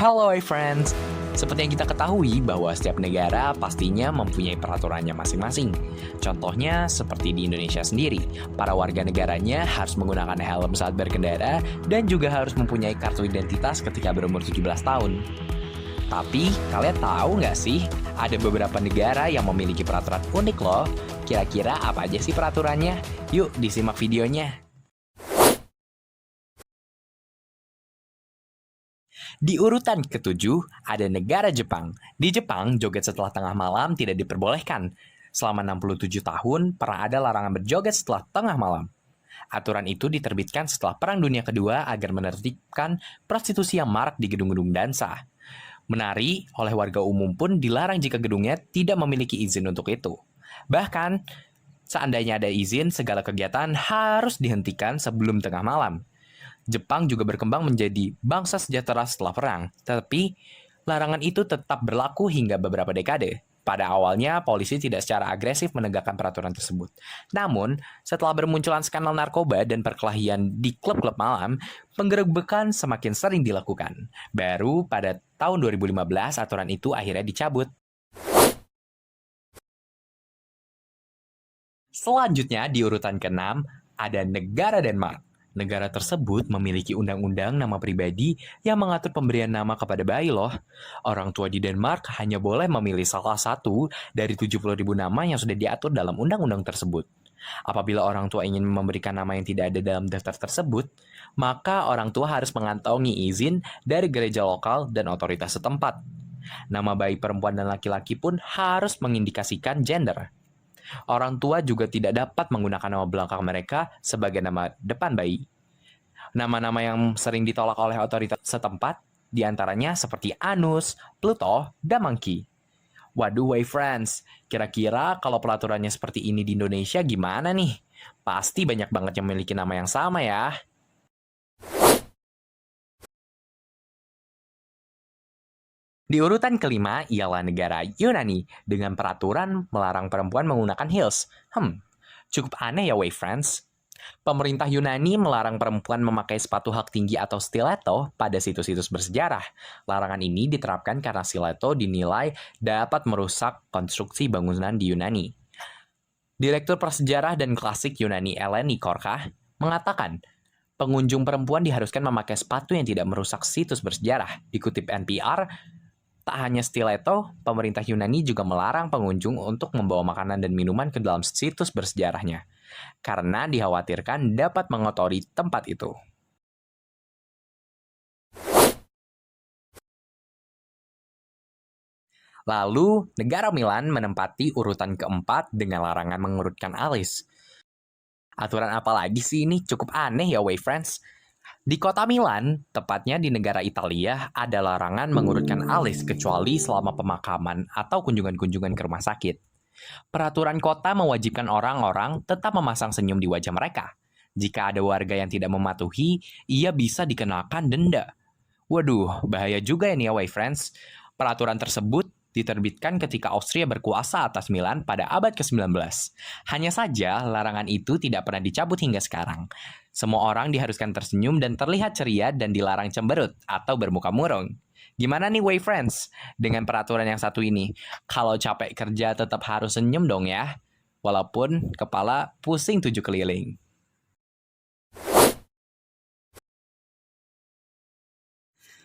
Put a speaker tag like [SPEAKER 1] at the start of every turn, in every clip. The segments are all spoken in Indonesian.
[SPEAKER 1] Halo friends, seperti yang kita ketahui bahwa setiap negara pastinya mempunyai peraturannya masing-masing. Contohnya seperti di Indonesia sendiri, para warga negaranya harus menggunakan helm saat berkendara dan juga harus mempunyai kartu identitas ketika berumur 17 tahun. Tapi kalian tahu nggak sih, ada beberapa negara yang memiliki peraturan unik loh. Kira-kira apa aja sih peraturannya? Yuk disimak videonya. Di urutan ketujuh, ada negara Jepang. Di Jepang, joget setelah tengah malam tidak diperbolehkan. Selama 67 tahun, pernah ada larangan berjoget setelah tengah malam. Aturan itu diterbitkan setelah Perang Dunia Kedua agar menertibkan prostitusi yang marak di gedung-gedung dansa. Menari oleh warga umum pun dilarang jika gedungnya tidak memiliki izin untuk itu. Bahkan, seandainya ada izin, segala kegiatan harus dihentikan sebelum tengah malam. Jepang juga berkembang menjadi bangsa sejahtera setelah perang, tetapi larangan itu tetap berlaku hingga beberapa dekade. Pada awalnya, polisi tidak secara agresif menegakkan peraturan tersebut. Namun, setelah bermunculan skandal narkoba dan perkelahian di klub-klub malam, penggerebekan semakin sering dilakukan. Baru pada tahun 2015, aturan itu akhirnya dicabut. Selanjutnya, di urutan ke-6, ada negara Denmark. Negara tersebut memiliki undang-undang nama pribadi yang mengatur pemberian nama kepada bayi loh. Orang tua di Denmark hanya boleh memilih salah satu dari 70.000 nama yang sudah diatur dalam undang-undang tersebut. Apabila orang tua ingin memberikan nama yang tidak ada dalam daftar tersebut, maka orang tua harus mengantongi izin dari gereja lokal dan otoritas setempat. Nama bayi perempuan dan laki-laki pun harus mengindikasikan gender. Orang tua juga tidak dapat menggunakan nama belakang mereka sebagai nama depan bayi. Nama-nama yang sering ditolak oleh otoritas setempat, diantaranya seperti Anus, Pluto, dan Monkey. Waduh, way friends, kira-kira kalau peraturannya seperti ini di Indonesia gimana nih? Pasti banyak banget yang memiliki nama yang sama ya. Di urutan kelima ialah negara Yunani dengan peraturan melarang perempuan menggunakan heels. Cukup aneh ya, way friends. Pemerintah Yunani melarang perempuan memakai sepatu hak tinggi atau stiletto pada situs-situs bersejarah. Larangan ini diterapkan karena stiletto dinilai dapat merusak konstruksi bangunan di Yunani. Direktur Prasejarah dan Klasik Yunani Eleni Korka mengatakan, pengunjung perempuan diharuskan memakai sepatu yang tidak merusak situs bersejarah. Dikutip NPR, tak hanya stiletto, pemerintah Yunani juga melarang pengunjung untuk membawa makanan dan minuman ke dalam situs bersejarahnya, karena dikhawatirkan dapat mengotori tempat itu. Lalu, negara Milan menempati urutan keempat dengan larangan mengurutkan alis. Aturan apa lagi sih ini? Cukup aneh ya, way friends. Di kota Milan, tepatnya di negara Italia, ada larangan mengurutkan alis kecuali selama pemakaman atau kunjungan-kunjungan ke rumah sakit. Peraturan kota mewajibkan orang-orang tetap memasang senyum di wajah mereka. Jika ada warga yang tidak mematuhi, ia bisa dikenakan denda. Waduh, bahaya juga ya nih ya, way friends. Peraturan tersebut diterbitkan ketika Austria berkuasa atas Milan pada abad ke-19. Hanya saja, larangan itu tidak pernah dicabut hingga sekarang. Semua orang diharuskan tersenyum dan terlihat ceria dan dilarang cemberut atau bermuka murung. Gimana nih, way friends? Dengan peraturan yang satu ini, kalau capek kerja tetap harus senyum dong ya. Walaupun kepala pusing 7 keliling.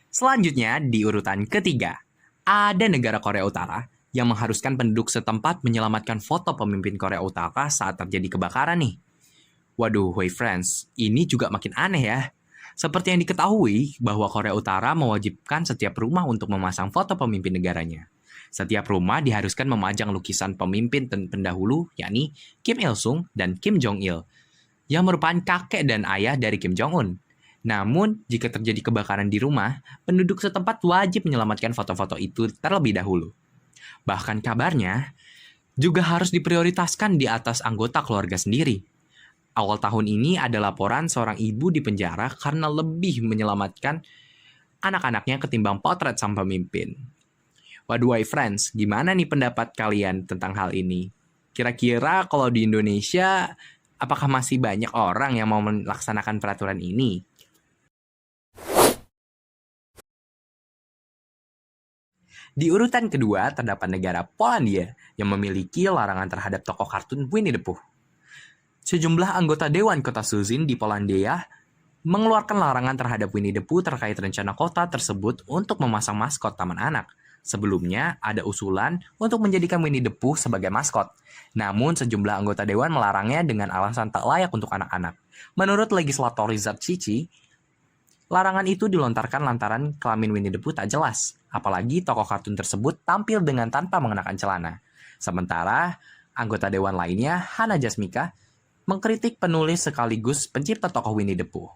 [SPEAKER 1] Selanjutnya, di urutan ketiga, ada negara Korea Utara yang mengharuskan penduduk setempat menyelamatkan foto pemimpin Korea Utara saat terjadi kebakaran nih. Waduh, way friends, ini juga makin aneh ya. Seperti yang diketahui bahwa Korea Utara mewajibkan setiap rumah untuk memasang foto pemimpin negaranya. Setiap rumah diharuskan memajang lukisan pemimpin pendahulu, yakni Kim Il-sung dan Kim Jong-il, yang merupakan kakek dan ayah dari Kim Jong-un. Namun, jika terjadi kebakaran di rumah, penduduk setempat wajib menyelamatkan foto-foto itu terlebih dahulu. Bahkan kabarnya, juga harus diprioritaskan di atas anggota keluarga sendiri. Awal tahun ini ada laporan seorang ibu di penjara karena lebih menyelamatkan anak-anaknya ketimbang potret sang pemimpin. Waduh, friends, gimana nih pendapat kalian tentang hal ini? Kira-kira kalau di Indonesia, apakah masih banyak orang yang mau melaksanakan peraturan ini? Di urutan kedua terdapat negara Polandia yang memiliki larangan terhadap tokoh kartun Winnie the Pooh. Sejumlah anggota Dewan Kota Suzin di Polandia mengeluarkan larangan terhadap Winnie the Pooh terkait rencana kota tersebut untuk memasang maskot taman anak. Sebelumnya, ada usulan untuk menjadikan Winnie the Pooh sebagai maskot. Namun, sejumlah anggota dewan melarangnya dengan alasan tak layak untuk anak-anak. Menurut legislator Richard Cici, larangan itu dilontarkan lantaran kelamin Winnie the Pooh tak jelas. Apalagi tokoh kartun tersebut tampil dengan tanpa mengenakan celana. Sementara, anggota dewan lainnya, Hannah Jasmika, mengkritik penulis sekaligus pencipta tokoh Winnie the Pooh,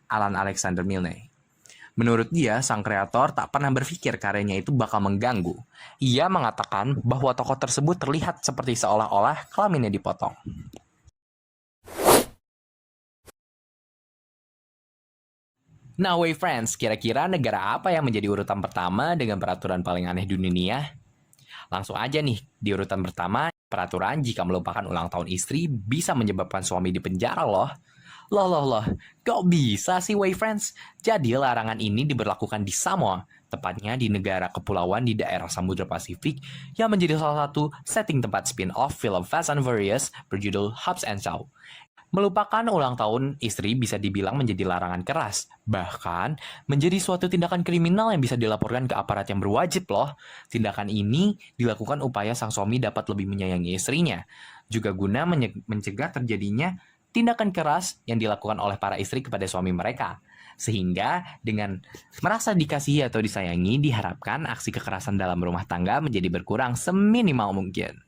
[SPEAKER 1] Alan Alexander Milne. Menurut dia, sang kreator tak pernah berpikir karyanya itu bakal mengganggu. Ia mengatakan bahwa tokoh tersebut terlihat seperti seolah-olah kelaminnya dipotong. Nah, wey friends, kira-kira negara apa yang menjadi urutan pertama dengan peraturan paling aneh di dunia? Langsung aja nih, di urutan pertama, peraturan jika melupakan ulang tahun istri bisa menyebabkan suami dipenjara loh. Loh, kok bisa sih way friends? Jadi larangan ini diberlakukan di Samoa, tepatnya di negara kepulauan di daerah Samudra Pasifik yang menjadi salah satu setting tempat spin-off film Fast and Furious berjudul Hobbs and Shaw. Melupakan ulang tahun istri bisa dibilang menjadi larangan keras, bahkan menjadi suatu tindakan kriminal yang bisa dilaporkan ke aparat yang berwajib loh. Tindakan ini dilakukan upaya sang suami dapat lebih menyayangi istrinya, juga guna mencegah terjadinya tindakan keras yang dilakukan oleh para istri kepada suami mereka. Sehingga dengan merasa dikasihi atau disayangi, diharapkan aksi kekerasan dalam rumah tangga menjadi berkurang seminimal mungkin.